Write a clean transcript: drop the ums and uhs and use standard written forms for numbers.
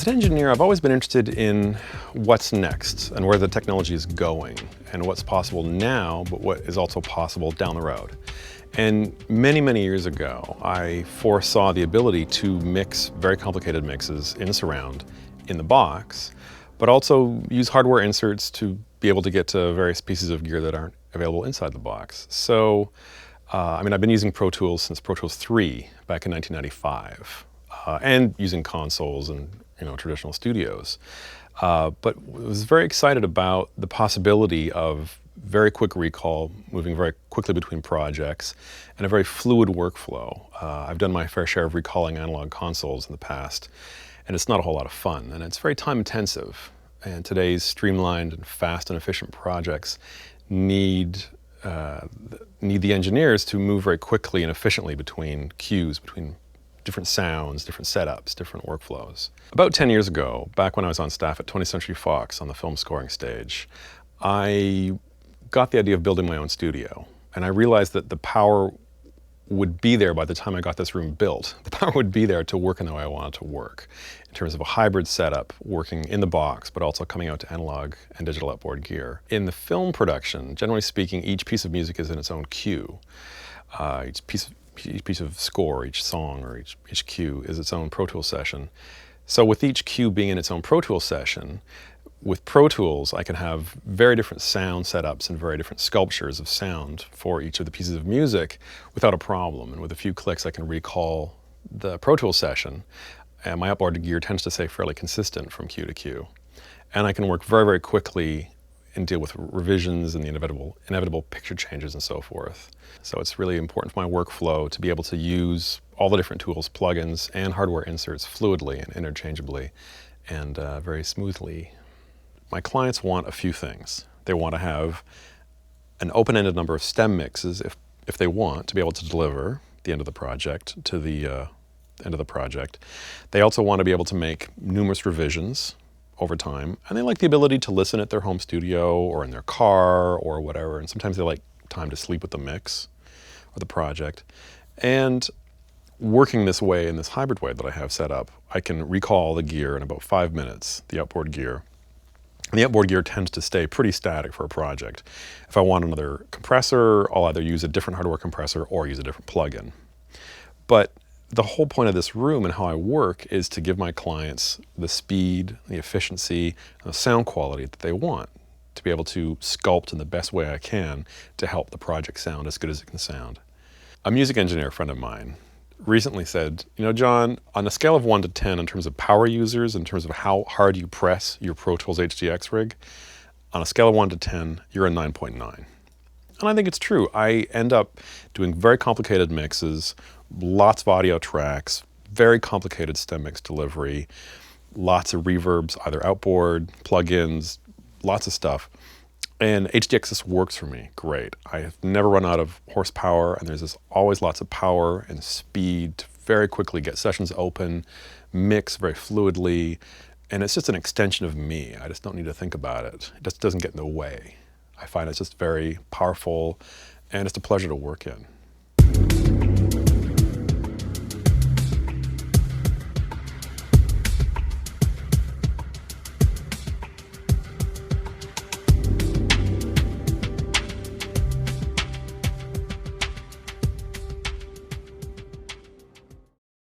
As an engineer, I've always been interested in what's next and where the technology is going and what's possible now, but what is also possible down the road. And many, many years ago, I foresaw the ability to mix very complicated mixes in surround in the box, but also use hardware inserts to be able to get to various pieces of gear that aren't available inside the box. So, I've been using Pro Tools since Pro Tools 3 back in 1995, and using consoles and traditional studios. But was very excited about the possibility of very quick recall, moving very quickly between projects, and a very fluid workflow. I've done my fair share of recalling analog consoles in the past, and it's not a whole lot of fun, and it's very time intensive. And today's streamlined and fast and efficient projects need the engineers to move very quickly and efficiently between cues, between different sounds, different setups, different workflows. About 10 years ago, back when I was on staff at 20th Century Fox on the film scoring stage, I got the idea of building my own studio. And I realized that the power would be there by the time I got this room built. The power would be there to work in the way I wanted to work, in terms of a hybrid setup, working in the box, but also coming out to analog and digital outboard gear. In the film production, generally speaking, each piece of music is in its own cue. Each piece of score, each song, or each cue is its own Pro Tools session. So with each cue being in its own Pro Tools session, with Pro Tools I can have very different sound setups and very different sculptures of sound for each of the pieces of music without a problem. And with a few clicks I can recall the Pro Tools session, and my outboard gear tends to stay fairly consistent from cue to cue. And I can work very, very quickly and deal with revisions and the inevitable picture changes and so forth. So it's really important for my workflow to be able to use all the different tools, plugins, and hardware inserts fluidly and interchangeably and very smoothly. My clients want a few things. They want to have an open-ended number of stem mixes if they want to be able to deliver the end of the project to the end of the project. They also want to be able to make numerous revisions over time, and they like the ability to listen at their home studio or in their car or whatever, and sometimes they like time to sleep with the mix or the project. And working this way, in this hybrid way that I have set up, I can recall the gear in about 5 minutes, the outboard gear. And the outboard gear tends to stay pretty static for a project. If I want another compressor, I'll either use a different hardware compressor or use a different plugin. But the whole point of this room and how I work is to give my clients the speed, the efficiency, and the sound quality that they want, to be able to sculpt in the best way I can to help the project sound as good as it can sound. A music engineer friend of mine recently said, John, on a scale of 1 to 10 in terms of power users, in terms of how hard you press your Pro Tools HDX rig, on a scale of 1 to 10, you're a 9.9. And I think it's true. I end up doing very complicated mixes, lots of audio tracks, very complicated stem mix delivery, lots of reverbs, either outboard, plugins, lots of stuff. And HDX works for me great. I have never run out of horsepower, and there's always lots of power and speed to very quickly get sessions open, mix very fluidly, and it's just an extension of me. I just don't need to think about it. It just doesn't get in the way. I find it's just very powerful, and it's a pleasure to work in.